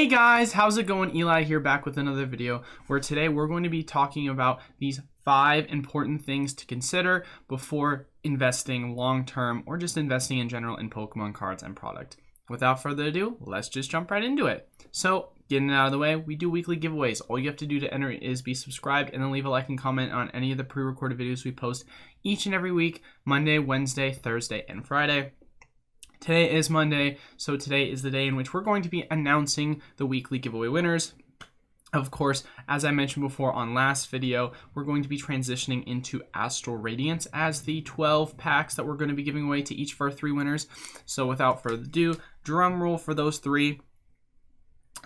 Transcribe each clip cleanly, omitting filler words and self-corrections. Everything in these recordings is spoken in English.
Hey guys, how's it going? Eli here, back with another video where today we're going to be talking about these 5 important things to consider before investing long-term or just investing in general in Pokemon cards and product. Without further ado, let's just jump right into it. So, getting it out of the way, we do weekly giveaways. All you have to do to enter is be subscribed and then leave a like and comment on any of the pre-recorded videos we post each and every week, Monday, Wednesday, Thursday, and Friday. Today is Monday, so today is the day in which we're going to be announcing the weekly giveaway winners. Of course, as I mentioned before on last video, we're going to be transitioning into Astral Radiance as the 12 packs that we're going to be giving away to each of our 3 winners. So without further ado, drum roll for those 3.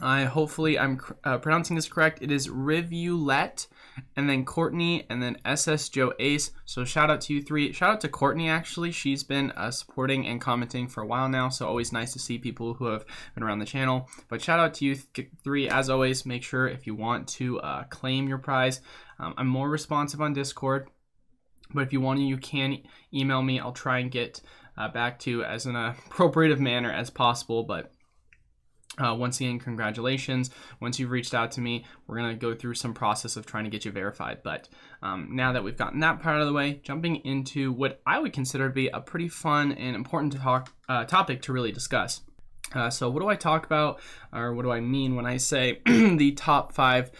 Hopefully I'm pronouncing this correct. It is Rivulette, and then Courtney, and then SS Joe Ace. So shout out to you 3. Shout out to Courtney, actually. She's been supporting and commenting for a while now, so always nice to see people who have been around the channel. But shout out to you 3. As always, make sure if you want to claim your prize. I'm more responsive on Discord, but if you want to, you can email me. I'll try and get back to you as an appropriate manner as possible, but once again, congratulations. Once you've reached out to me, we're going to go through some process of trying to get you verified. But now that we've gotten that part of the way, jumping into what I would consider to be a pretty fun and important topic to really discuss. So what do I talk about, or what do I mean when I say the top 5,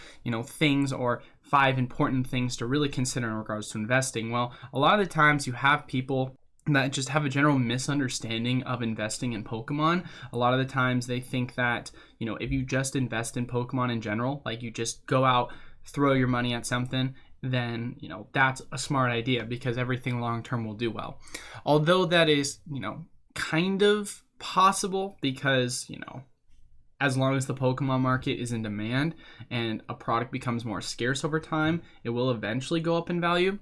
things or 5 important things to really consider in regards to investing? Well, a lot of the times you have people that just have a general misunderstanding of investing in Pokemon. A lot of the times they think that, if you just invest in Pokemon in general, like you just go out, throw your money at something, then, that's a smart idea because everything long-term will do well. Although that is, kind of possible because, as long as the Pokemon market is in demand and a product becomes more scarce over time, it will eventually go up in value.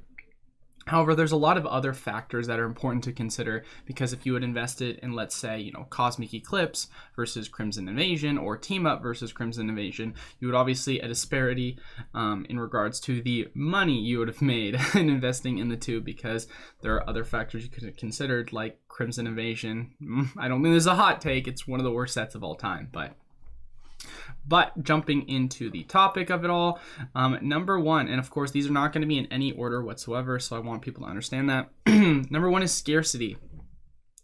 However, there's a lot of other factors that are important to consider because if you had invested in, let's say, Cosmic Eclipse versus Crimson Invasion or Team Up versus Crimson Invasion, you would obviously a disparity in regards to the money you would have made in investing in the two because there are other factors you could have considered like Crimson Invasion. I don't think this is a hot take. It's one of the worst sets of all time, But jumping into the topic of it all, number 1, and of course these are not going to be in any order whatsoever, so I want people to understand that. Number 1 is scarcity.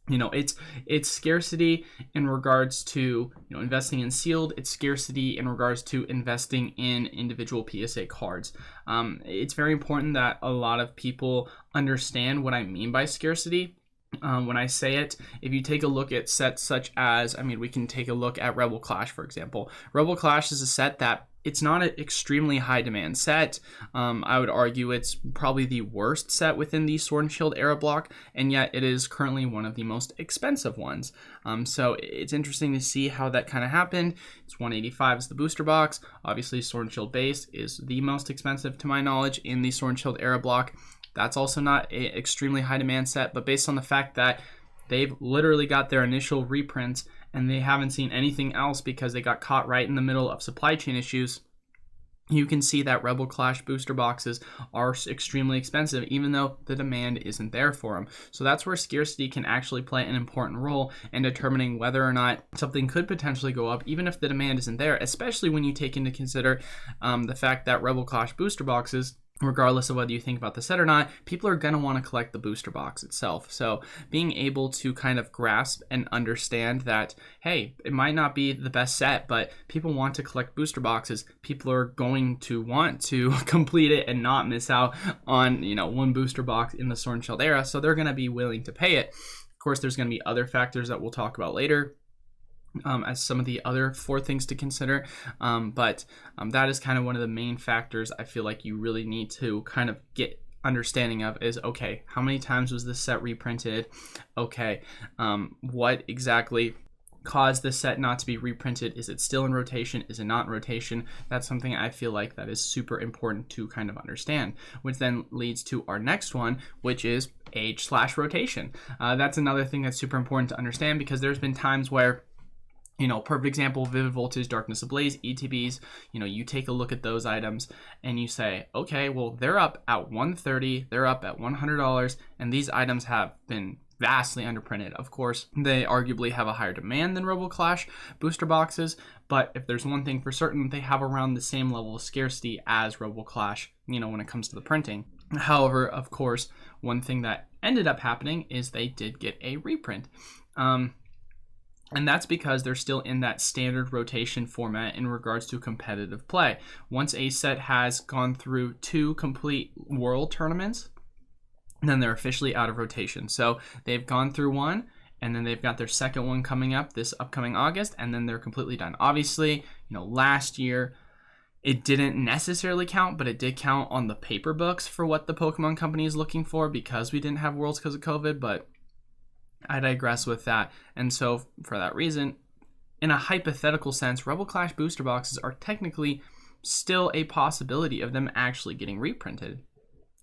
It's scarcity in regards to investing in sealed. It's scarcity in regards to investing in individual PSA cards. It's very important that a lot of people understand what I mean by scarcity. When I say it, if you take a look at sets such as, we can take a look at Rebel Clash, for example. Rebel Clash is a set that it's not an extremely high demand set. I would argue it's probably the worst set within the Sword and Shield era block, and yet it is currently one of the most expensive ones. So it's interesting to see how that kind of happened. It's 185 is the booster box. Obviously, Sword and Shield base is the most expensive to my knowledge in the Sword and Shield era block. That's also not an extremely high demand set, but based on the fact that they've literally got their initial reprints and they haven't seen anything else because they got caught right in the middle of supply chain issues, you can see that Rebel Clash booster boxes are extremely expensive, even though the demand isn't there for them. So that's where scarcity can actually play an important role in determining whether or not something could potentially go up, even if the demand isn't there, especially when you take into consider the fact that Rebel Clash booster boxes, regardless of whether you think about the set or not, people are going to want to collect the booster box itself. So being able to kind of grasp and understand that, hey, it might not be the best set, but people want to collect booster boxes. People are going to want to complete it and not miss out on, one booster box in the Sword and Shield era. So they're going to be willing to pay it. Of course, there's going to be other factors that we'll talk about later, as some of the other 4 things to consider. But that is kind of one of the main factors I feel like you really need to kind of get understanding of is, okay, how many times was this set reprinted? Okay, what exactly caused this set not to be reprinted? Is it still in rotation? Is it not in rotation? That's something I feel like that is super important to kind of understand, which then leads to our next one, which is age/rotation. That's another thing that's super important to understand because there's been times where perfect example, Vivid Voltage, Darkness Ablaze, ETBs, you take a look at those items and you say, okay, well, they're up at $130, they're up at $100, and these items have been vastly underprinted. Of course, they arguably have a higher demand than RoboClash booster boxes, but if there's one thing for certain, they have around the same level of scarcity as RoboClash, when it comes to the printing. However, of course, one thing that ended up happening is they did get a reprint. And that's because they're still in that standard rotation format in regards to competitive play. Once a set has gone through 2 complete world tournaments, then they're officially out of rotation. So they've gone through one, and then they've got their second one coming up this upcoming August, and then they're completely done. Obviously, last year, it didn't necessarily count, but it did count on the paper books for what the Pokemon Company is looking for because we didn't have Worlds because of COVID, but I digress with that. And so for that reason, in a hypothetical sense, RoboClash booster boxes are technically still a possibility of them actually getting reprinted.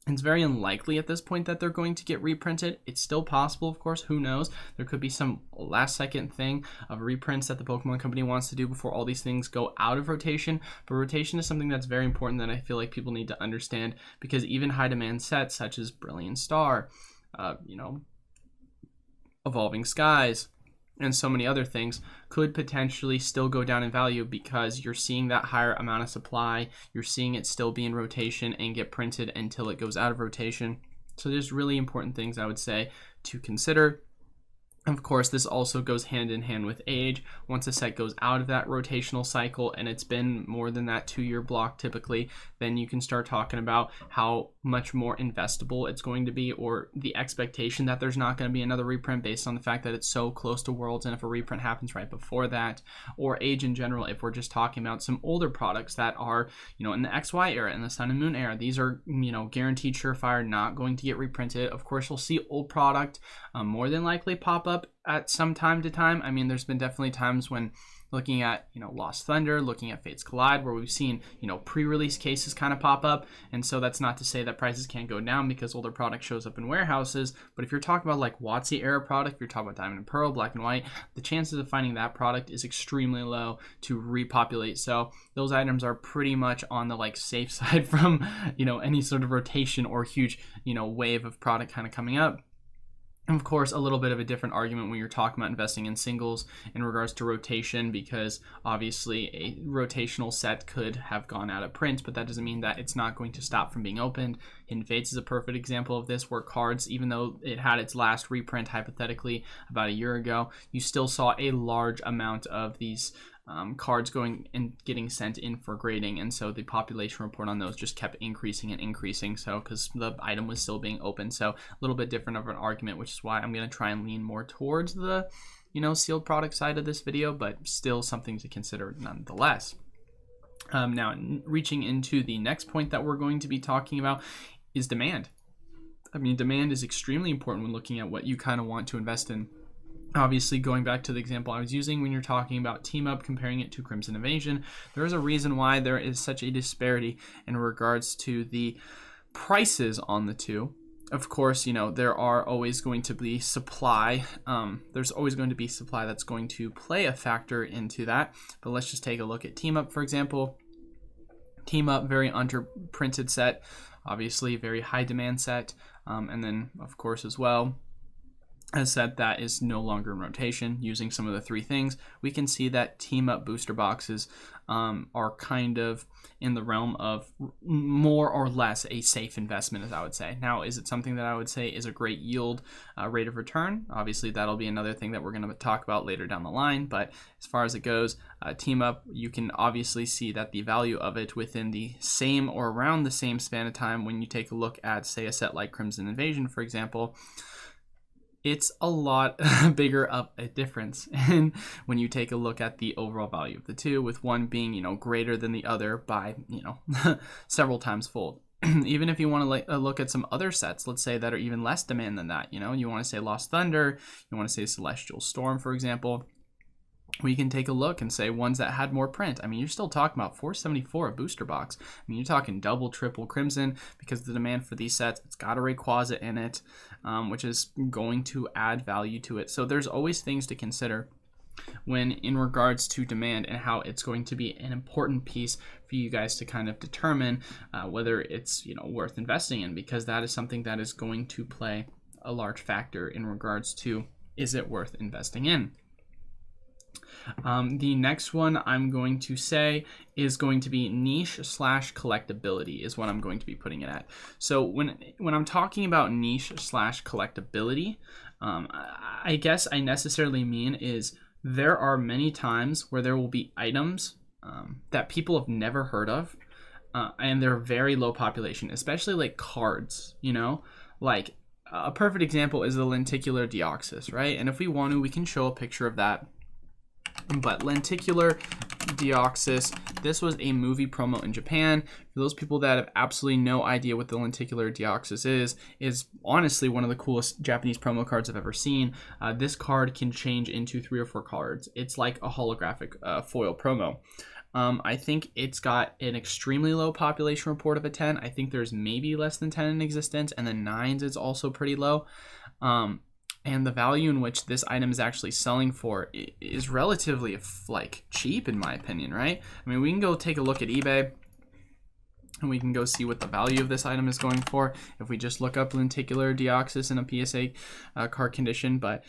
It's very unlikely at this point that they're going to get reprinted. It's still possible, of course, who knows? There could be some last second thing of reprints that the Pokemon Company wants to do before all these things go out of rotation. But rotation is something that's very important that I feel like people need to understand, because even high demand sets such as Brilliant Star, Evolving Skies, and so many other things could potentially still go down in value because you're seeing that higher amount of supply. You're seeing it still be in rotation and get printed until it goes out of rotation. So there's really important things I would say to consider. Of course, this also goes hand in hand with age. Once a set goes out of that rotational cycle and it's been more than that 2-year block typically, then you can start talking about how much more investable it's going to be, or the expectation that there's not going to be another reprint based on the fact that it's so close to Worlds, and if a reprint happens right before that, or age in general. If we're just talking about some older products that are, in the XY era, in the Sun and Moon era, these are, guaranteed surefire, not going to get reprinted. Of course, you'll see old product more than likely pop up at some time to time. I mean, there's been definitely times when looking at, Lost Thunder, looking at Fates Collide, where we've seen, pre-release cases kind of pop up. And so that's not to say that prices can't go down because older product shows up in warehouses. But if you're talking about like WotC era product, if you're talking about Diamond and Pearl, Black and White, the chances of finding that product is extremely low to repopulate. So those items are pretty much on the safe side from, any sort of rotation or huge, wave of product kind of coming up. Of course, a little bit of a different argument when you're talking about investing in singles in regards to rotation, because obviously a rotational set could have gone out of print, but that doesn't mean that it's not going to stop from being opened. Hidden Fates is a perfect example of this, where cards, even though it had its last reprint hypothetically about a year ago, you still saw a large amount of these cards going and getting sent in for grading, and so the population report on those just kept increasing and increasing, so because the item was still being open. So a little bit different of an argument, which is why I'm going to try and lean more towards the sealed product side of this video, but still something to consider nonetheless. Now, reaching into the next point that we're going to be talking about is demand. I mean, demand is extremely important when looking at what you kind of want to invest in. Obviously, going back to the example I was using when you're talking about Team Up, comparing it to Crimson Invasion, there is a reason why there is such a disparity in regards to the prices on the two. Of course, there are always going to be supply. There's always going to be supply that's going to play a factor into that. But let's just take a look at Team Up, for example. Team Up, very underprinted set, obviously very high demand set. And then, of course, as well, a set that is no longer in rotation. Using some of the 3 things, we can see that Team Up booster boxes are kind of in the realm of more or less a safe investment, as I would say. Now, is it something that I would say is a great yield rate of return? Obviously, that'll be another thing that we're going to talk about later down the line. But as far as it goes, Team Up, you can obviously see that the value of it within the same or around the same span of time, when you take a look at, say, a set like Crimson Invasion, for example, it's a lot bigger of a difference. And when you take a look at the overall value of the two, with one being, greater than the other by, several times fold. Even if you want to look at some other sets, let's say, that are even less demand than that, you want to say Lost Thunder, you want to say Celestial Storm, for example, we can take a look and say ones that had more print. I mean, you're still talking about $474 a booster box. I mean, you're talking double, triple Crimson, because the demand for these sets, it's got a Rayquaza in it, which is going to add value to it. So there's always things to consider when in regards to demand, and how it's going to be an important piece for you guys to kind of determine whether it's worth investing in, because that is something that is going to play a large factor in regards to, is it worth investing in? The next one I'm going to say is going to be niche slash collectability is what I'm going to be putting it at. So when I'm talking about niche slash collectability, I guess I necessarily mean is there are many times where there will be items that people have never heard of, and they're very low population, especially like cards, you know, like a perfect example is the lenticular Deoxys, right? And if we want to, we can show a picture of that. But lenticular Deoxys, this was a movie promo in Japan. For those people that have absolutely no idea what the lenticular Deoxys is honestly one of the coolest Japanese promo cards I've ever seen. This card can change into 3 or 4 cards. It's like a holographic foil promo. I think it's got an extremely low population report of a 10. I think there's maybe less than 10 in existence, and the 9s is also pretty low. And the value in which this item is actually selling for is relatively like cheap in my opinion, right? I mean, we can go take a look at eBay and we can go see what the value of this item is going for if we just look up lenticular Deoxys in a PSA card condition. But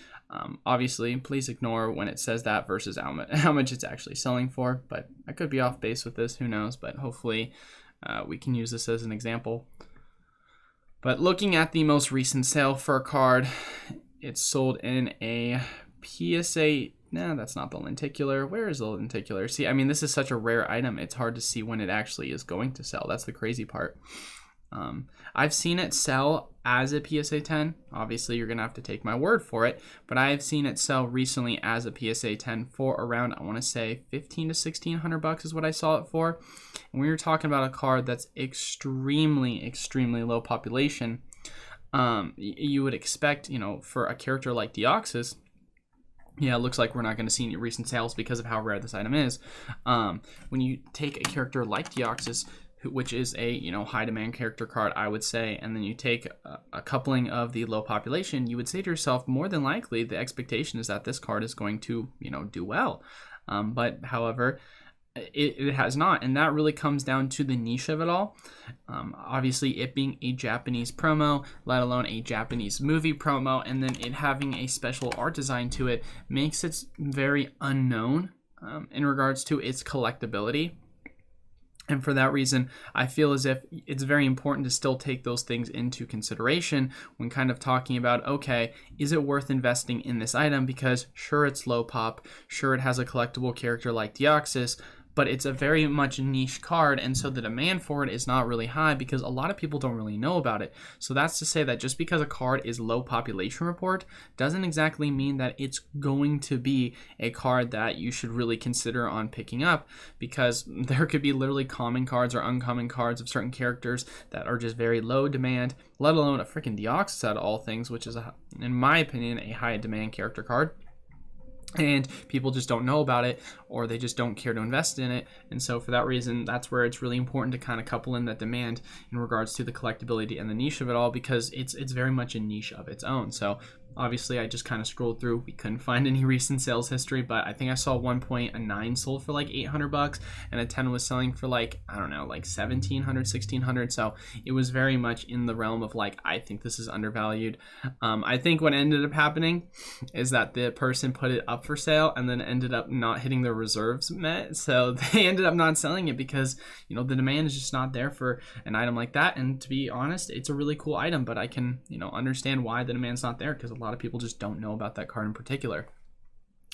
obviously, please ignore when it says that versus how much it's actually selling for. But I could be off base with this, who knows? But hopefully we can use this as an example. But looking at the most recent sale for a card, it's sold in a PSA. No, that's not the lenticular. Where is the lenticular? See, I mean, this is such a rare item. It's hard to see when it actually is going to sell. That's the crazy part. I've seen it sell as a PSA 10. Obviously, you're going to have to take my word for it. But I've seen it sell recently as a PSA 10 for around, I want to say, $1,500 to $1,600 is what I saw it for. And we were talking about a card that's extremely, extremely low population. You would expect, you know, for a character like Deoxys, yeah, it looks like we're not going to see any recent sales because of how rare this item is. When you take a character like Deoxys, which is a, you know, high demand character card, I would say, and then you take a coupling of the low population, you would say to yourself, more than likely the expectation is that this card is going to, you know, do well. But however, it has not, and that really comes down to the niche of it all. Obviously, it being a Japanese promo, let alone a Japanese movie promo, and then it having a special art design to it makes it very unknown in regards to its collectability. And for that reason, I feel as if it's very important to still take those things into consideration when kind of talking about, okay, is it worth investing in this item? Because sure, it's low pop, sure, it has a collectible character like Deoxys, but it's a very much niche card, and so the demand for it is not really high because a lot of people don't really know about it. So that's to say that just because a card is low population report doesn't exactly mean that it's going to be a card that you should really consider on picking up, because there could be literally common cards or uncommon cards of certain characters that are just very low demand, let alone a freaking Deoxys out of all things, which is, in my opinion, a high demand character card. And people just don't know about it, or they just don't care to invest in it. And so for that reason, that's where it's really important to kind of couple in that demand in regards to the collectability and the niche of it all, because it's very much a niche of its own. So obviously, I just kind of scrolled through. We couldn't find any recent sales history, but I think I saw one point a 9 sold for like $800, and a 10 was selling for like, I don't know, like $1,700, $1,600. So it was very much in the realm of like, I think this is undervalued. I think what ended up happening is that the person put it up for sale and then ended up not hitting their reserves met. So they ended up not selling it because, you know, the demand is just not there for an item like that. And to be honest, it's a really cool item, but I can, you know, understand why the demand's not there, because a lot of people just don't know about that card in particular.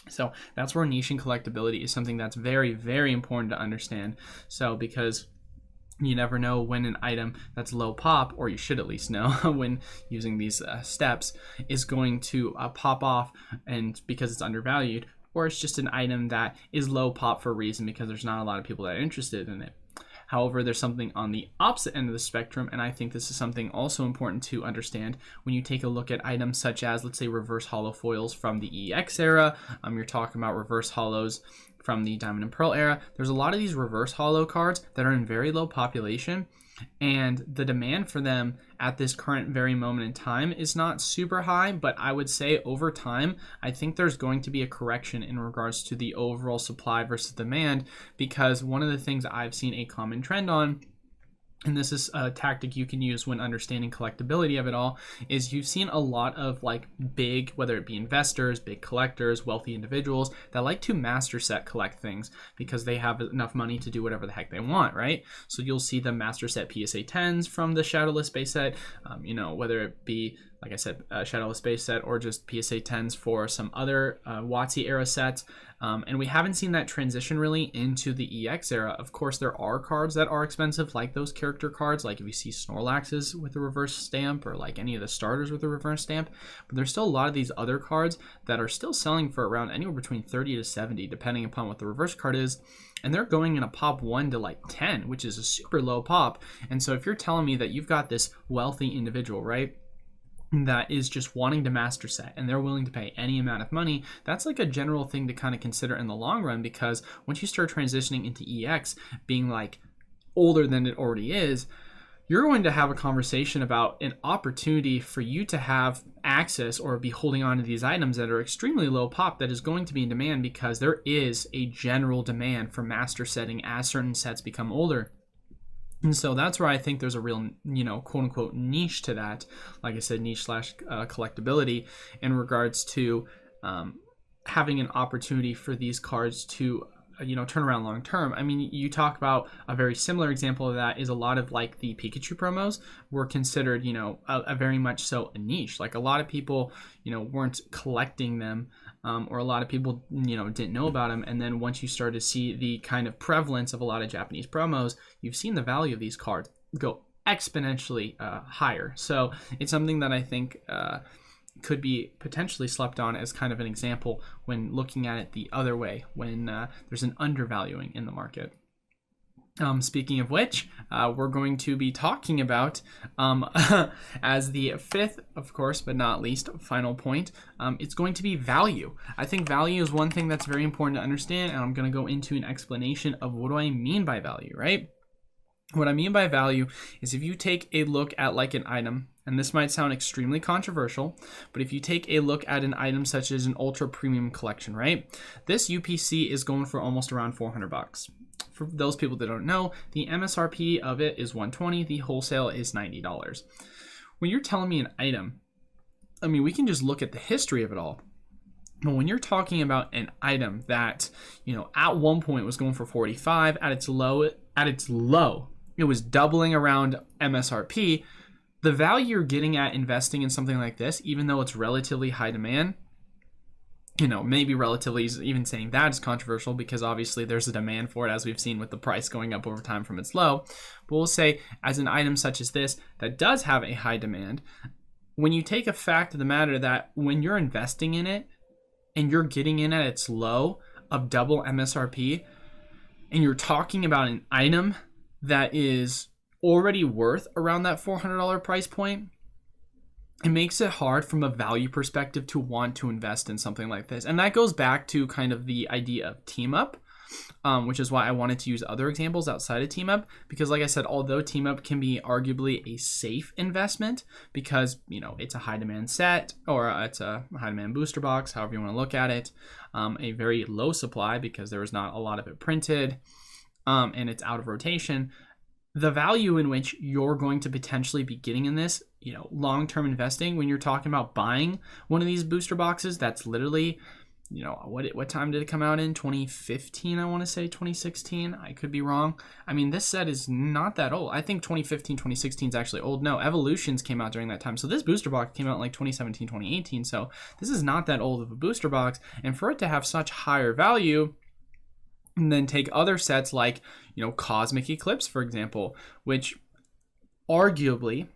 So that's where niche and collectability is something that's very, very important to understand. So because you never know when an item that's low pop, or you should at least know when using these steps, is going to pop off, and because it's undervalued, or it's just an item that is low pop for a reason because there's not a lot of people that are interested in it. However, there's something on the opposite end of the spectrum, and I think this is something also important to understand when you take a look at items such as, let's say, reverse hollow foils from the EX era. You're talking about reverse hollows from the Diamond and Pearl era. There's a lot of these reverse hollow cards that are in very low population, and the demand for them at this current very moment in time is not super high, but I would say over time, I think there's going to be a correction in regards to the overall supply versus demand, because one of the things I've seen a common trend on and this is a tactic you can use when understanding collectability of it all, is you've seen a lot of like big, whether it be investors, big collectors, wealthy individuals that like to master set collect things because they have enough money to do whatever the heck they want, right? So you'll see the master set PSA 10s from the Shadowless base set, whether it be, like I said, Shadowless base set or just PSA 10s for some other WotC era sets. And we haven't seen that transition really into the EX era. Of course, there are cards that are expensive, like those character cards, like if you see Snorlaxes with a reverse stamp or like any of the starters with a reverse stamp. But there's still a lot of these other cards that are still selling for around anywhere between 30 to 70, depending upon what the reverse card is. And they're going in a pop 1 to like 10, which is a super low pop. And so if you're telling me that you've got this wealthy individual, right, that is just wanting to master set and they're willing to pay any amount of money, that's like a general thing to kind of consider in the long run, because once you start transitioning into EX being like older than it already is, you're going to have a conversation about an opportunity for you to have access or be holding on to these items that are extremely low pop that is going to be in demand, because there is a general demand for master setting as certain sets become older. And so that's where I think there's a real, quote unquote niche to that. Like I said, niche slash collectability in regards to having an opportunity for these cards to, turn around long term. I mean, you talk about a very similar example of that is a lot of like the Pikachu promos were considered, a very much so a niche. Like a lot of people, weren't collecting them. Or a lot of people, didn't know about them. And then once you start to see the kind of prevalence of a lot of Japanese promos, you've seen the value of these cards go exponentially higher. So it's something that I think could be potentially slept on as kind of an example when looking at it the other way, when there's an undervaluing in the market. Speaking of which, we're going to be talking about, as the fifth, of course, but not least, final point, it's going to be value. I think value is one thing that's very important to understand, and I'm going to go into an explanation of what do I mean by value, right? What I mean by value is if you take a look at like an item, and this might sound extremely controversial, but if you take a look at an item such as an ultra premium collection, right? This UPC is going for almost around $400. For those people that don't know, the MSRP of it is $120, the wholesale is $90. When you're telling me an item, I mean, we can just look at the history of it all. But when you're talking about an item that, at one point was going for $45, at its low, it was doubling around MSRP. The value you're getting at investing in something like this, even though it's relatively high demand, maybe relatively, even saying that is controversial because obviously there's a demand for it, as we've seen with the price going up over time from its low. But we'll say as an item such as this that does have a high demand, when you take a fact of the matter that when you're investing in it and you're getting in at its low of double MSRP, and you're talking about an item that is already worth around that $400 price point, it makes it hard from a value perspective to want to invest in something like this. And that goes back to kind of the idea of team up, which is why I wanted to use other examples outside of team up, because like I said, although team up can be arguably a safe investment because, it's a high demand set, or it's a high demand booster box, however you want to look at it, a very low supply because there is not a lot of it printed, and it's out of rotation. The value in which you're going to potentially be getting in this, long-term investing, when you're talking about buying one of these booster boxes, that's literally, what time did it come out in? 2015, I want to say 2016. I could be wrong. I mean, this set is not that old. I think 2015, 2016 is actually old. No, Evolutions came out during that time. So this booster box came out in like 2017, 2018. So this is not that old of a booster box. And for it to have such higher value, and then take other sets like, Cosmic Eclipse, for example, which arguably,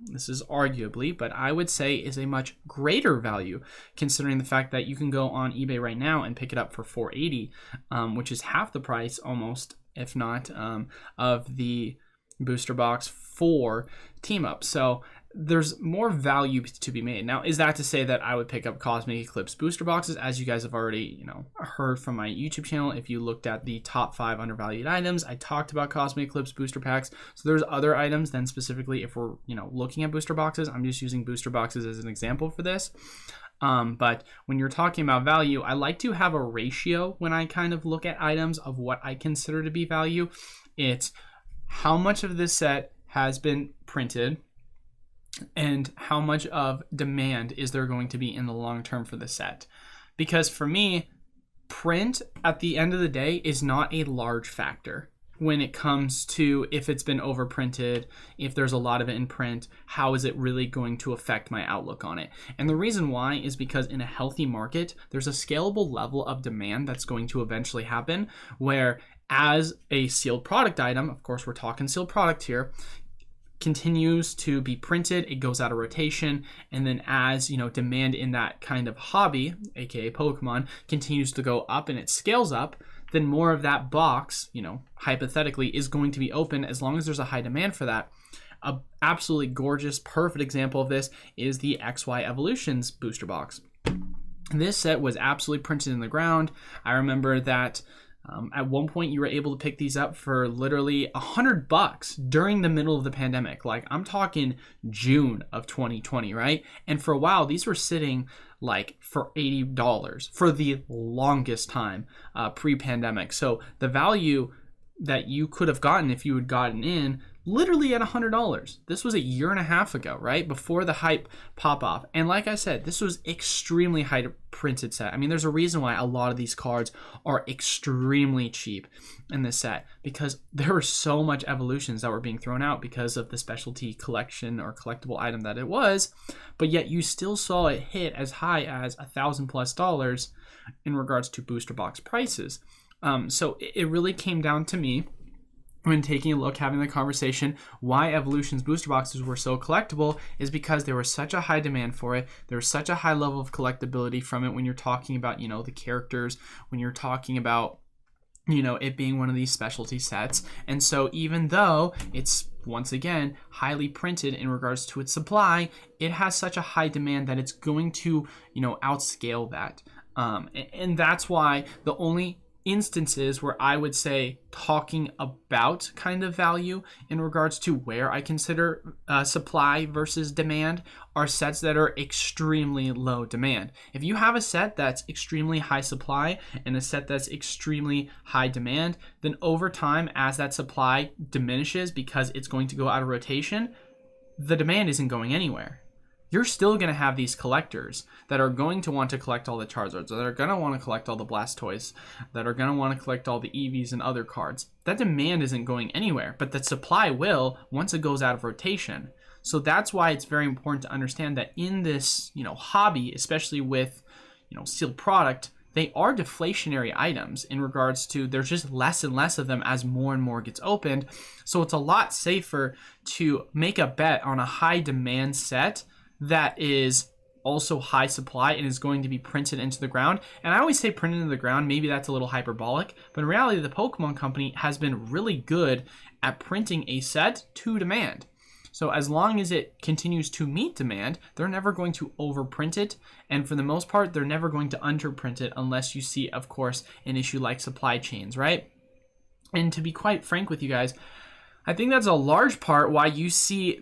this is arguably, but I would say is a much greater value considering the fact that you can go on eBay right now and pick it up for $480, which is half the price almost, if not, of the booster box for Team Up. So there's more value to be made. Now, is that to say that I would pick up Cosmic Eclipse booster boxes? As you guys have already, heard from my YouTube channel, if you looked at the top 5 undervalued items, I talked about Cosmic Eclipse booster packs. So there's other items than specifically if we're, looking at booster boxes. I'm just using booster boxes as an example for this. But when you're talking about value, I like to have a ratio when I kind of look at items of what I consider to be value. It's how much of this set has been printed and how much of demand is there going to be in the long term for the set. Because for me, print at the end of the day is not a large factor when it comes to if it's been overprinted, if there's a lot of it in print, how is it really going to affect my outlook on it? And the reason why is because in a healthy market, there's a scalable level of demand that's going to eventually happen where as a sealed product item, of course we're talking sealed product here, continues to be printed, it goes out of rotation, and then as demand in that kind of hobby, aka Pokemon, continues to go up and it scales up, then more of that box, hypothetically, is going to be open as long as there's a high demand for that. A absolutely gorgeous, perfect example of this is the XY Evolutions booster box. This set was absolutely printed in the ground. I remember that at one point you were able to pick these up for literally $100 during the middle of the pandemic. Like, I'm talking June of 2020, right? And for a while, these were sitting like for $80 for the longest time pre-pandemic. So the value that you could have gotten if you had gotten in literally at $100. This was a year and a half ago, right? Before the hype pop off. And like I said, this was extremely high printed set. I mean, there's a reason why a lot of these cards are extremely cheap in this set, because there were so much evolutions that were being thrown out because of the specialty collection or collectible item that it was, but yet you still saw it hit as high as $1,000+ in regards to booster box prices. So it really came down to me when taking a look, having the conversation, why Evolution's booster boxes were so collectible is because there was such a high demand for it. There was such a high level of collectability from it when you're talking about, the characters, when you're talking about, it being one of these specialty sets. And so even though it's, once again, highly printed in regards to its supply, it has such a high demand that it's going to, outscale that. And that's why the only instances where I would say talking about kind of value in regards to where I consider supply versus demand are sets that are extremely low demand. If you have a set that's extremely high supply and a set that's extremely high demand, then over time, as that supply diminishes because it's going to go out of rotation, the demand isn't going anywhere. You're still going to have these collectors that are going to want to collect all the Charizards, that are going to want to collect all the Blastoise, that are going to want to collect all the Eevees and other cards. That demand isn't going anywhere, but the supply will once it goes out of rotation. So that's why it's very important to understand that in this, hobby, especially with, sealed product, they are deflationary items in regards to there's just less and less of them as more and more gets opened. So it's a lot safer to make a bet on a high demand set that is also high supply and is going to be printed into the ground. And I always say printed into the ground, maybe that's a little hyperbolic, but in reality, the Pokemon Company has been really good at printing a set to demand. So as long as it continues to meet demand, they're never going to overprint it. And for the most part, they're never going to underprint it unless you see, of course, an issue like supply chains, right? And to be quite frank with you guys, I think that's a large part why you see,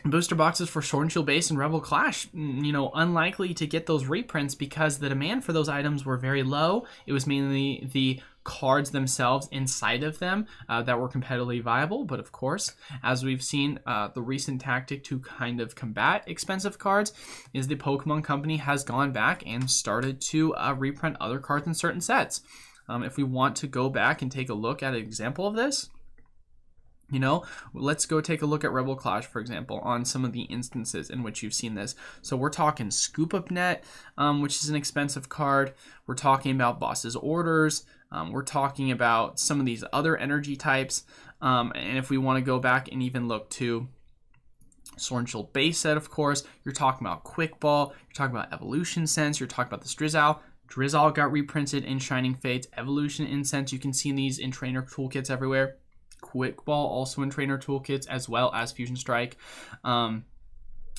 booster boxes for Sword and Shield Base and Rebel Clash, unlikely to get those reprints because the demand for those items were very low. It was mainly the cards themselves inside of them that were competitively viable. But of course, as we've seen, the recent tactic to kind of combat expensive cards is the Pokemon Company has gone back and started to reprint other cards in certain sets. If we want to go back and take a look at an example of this, let's go take a look at Rebel Clash, for example, on some of the instances in which you've seen this. So we're talking Scoop Up Net, which is an expensive card. We're talking about Boss's Orders. We're talking about some of these other energy types. And if we want to go back and even look to Sword and Shield Base set, of course, you're talking about Quick Ball. You're talking about Evolution Sense. You're talking about the Drizzle. Drizzle got reprinted in Shining Fates. Evolution Incense, you can see these in trainer toolkits everywhere. Quick Ball also in trainer toolkits, as well as Fusion Strike.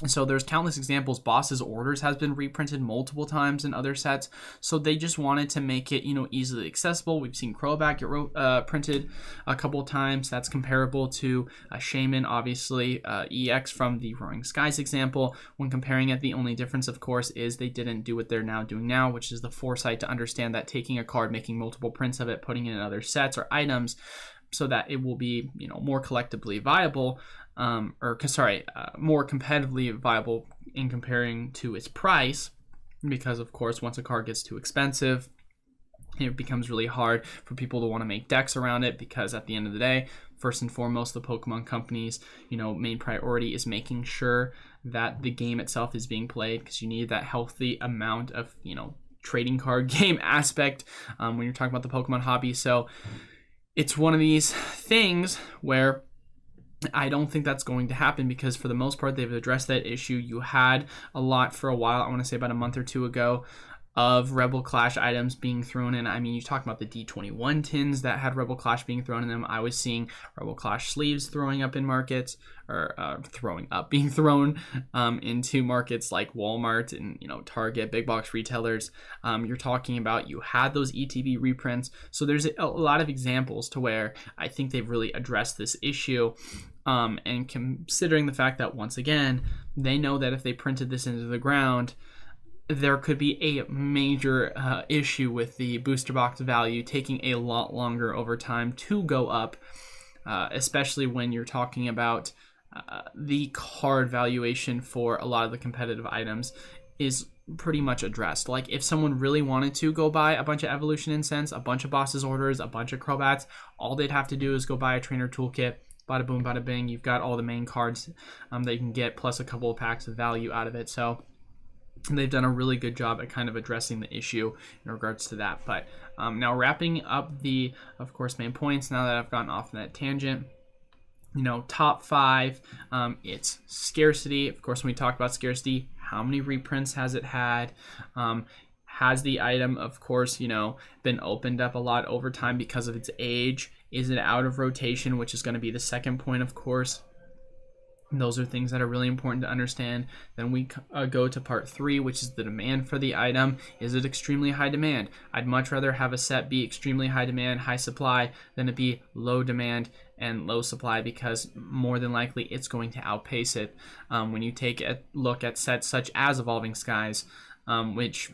So there's countless examples. Boss's Orders has been reprinted multiple times in other sets. So they just wanted to make it, easily accessible. We've seen Crobat get printed a couple of times. That's comparable to Shaman, obviously, EX from the Roaring Skies example. When comparing it, the only difference, of course, is they didn't do what they're now doing now, which is the foresight to understand that taking a card, making multiple prints of it, putting it in other sets or items so that it will be, more collectively viable, more competitively viable in comparing to its price, because of course once a card gets too expensive, it becomes really hard for people to want to make decks around it, because at the end of the day, first and foremost, the Pokemon companies, main priority is making sure that the game itself is being played, because you need that healthy amount of, trading card game aspect when you're talking about the Pokemon hobby. So it's one of these things where I don't think that's going to happen, because for the most part, they've addressed that issue. You had a lot for a while, I want to say about a month or two ago, of Rebel Clash items being thrown in. I mean, you talk about the D21 tins that had Rebel Clash being thrown in them. I was seeing Rebel Clash sleeves throwing up in markets, or being thrown into markets like Walmart and, Target, big box retailers. You're talking about, you had those ETB reprints. So there's a lot of examples to where I think they've really addressed this issue. And considering the fact that, once again, they know that if they printed this into the ground, there could be a major issue with the booster box value taking a lot longer over time to go up, especially when you're talking about the card valuation for a lot of the competitive items is pretty much addressed. Like, if someone really wanted to go buy a bunch of Evolution Incense, a bunch of Boss's Orders, a bunch of Crobats, all they'd have to do is go buy a Trainer Toolkit. Bada boom, bada bing. You've got all the main cards that you can get, plus a couple of packs of value out of it. So they've done a really good job at kind of addressing the issue in regards to that. But now wrapping up the, of course, main points, now that I've gotten off on that tangent, top 5, it's Scarcity. Of course, when we talk about Scarcity, how many reprints has it had? Has the item, of course, been opened up a lot over time because of its age? Is it out of rotation, which is going to be the second point, of course. Those are things that are really important to understand. Then we go to part 3, which is the demand for the item. Is it extremely high demand? I'd much rather have a set be extremely high demand, high supply, than it be low demand and low supply, because more than likely it's going to outpace it. When you take a look at sets such as Evolving Skies, which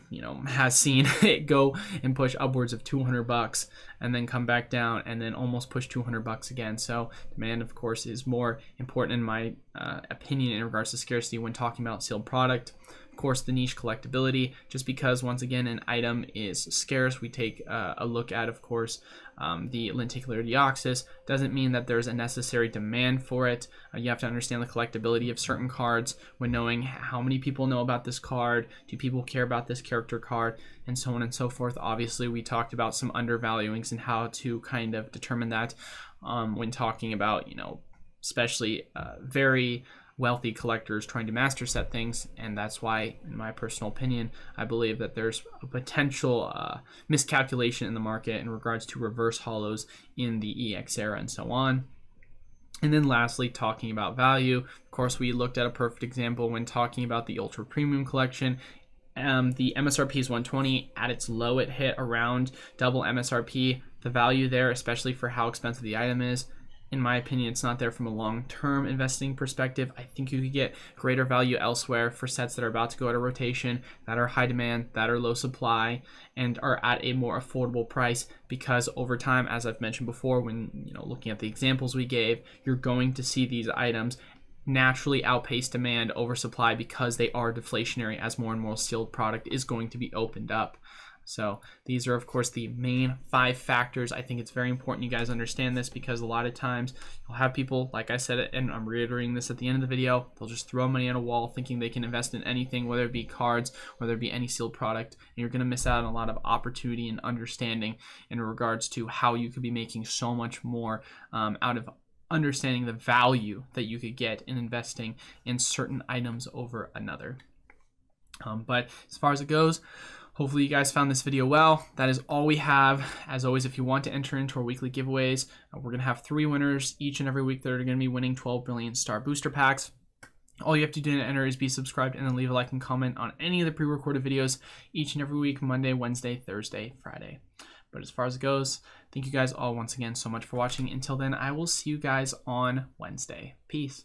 has seen it go and push upwards of $200 and then come back down and then almost push $200 again. So demand, of course, is more important in my opinion in regards to Scarcity when talking about sealed product. Of course, the niche collectability, just because once again an item is scarce, we take a look at, of course, the lenticular deoxys, doesn't mean that there's a necessary demand for it. You have to understand the collectability of certain cards when knowing how many people know about this card, do people care about this character card, and so on and so forth. Obviously, we talked about some undervaluings and how to kind of determine that when talking about, especially very wealthy collectors trying to master set things, and that's why, in my personal opinion, I believe that there's a potential miscalculation in the market in regards to reverse hollows in the EX era and so on. And then lastly, talking about value, of course, we looked at a perfect example when talking about the Ultra Premium Collection. The MSRP is 120. At its low, it hit around double MSRP. The value there, especially for how expensive the item is, in my opinion, it's not there from a long-term investing perspective. I think you could get greater value elsewhere for sets that are about to go out of rotation, that are high demand, that are low supply, and are at a more affordable price, because over time, as I've mentioned before, when looking at the examples we gave, you're going to see these items naturally outpace demand over supply, because they are deflationary as more and more sealed product is going to be opened up. So these are, of course, the main 5 factors. I think it's very important you guys understand this, because a lot of times you'll have people, like I said, and I'm reiterating this at the end of the video, they'll just throw money at a wall thinking they can invest in anything, whether it be cards, whether it be any sealed product, and you're going to miss out on a lot of opportunity and understanding in regards to how you could be making so much more out of understanding the value that you could get in investing in certain items over another. But as far as it goes, hopefully you guys found this video well. That is all we have. As always, if you want to enter into our weekly giveaways, we're going to have 3 winners each and every week that are going to be winning 12 Brilliant Star booster packs. All you have to do to enter is be subscribed and then leave a like and comment on any of the pre-recorded videos each and every week, Monday, Wednesday, Thursday, Friday. But as far as it goes, thank you guys all once again so much for watching. Until then, I will see you guys on Wednesday. Peace.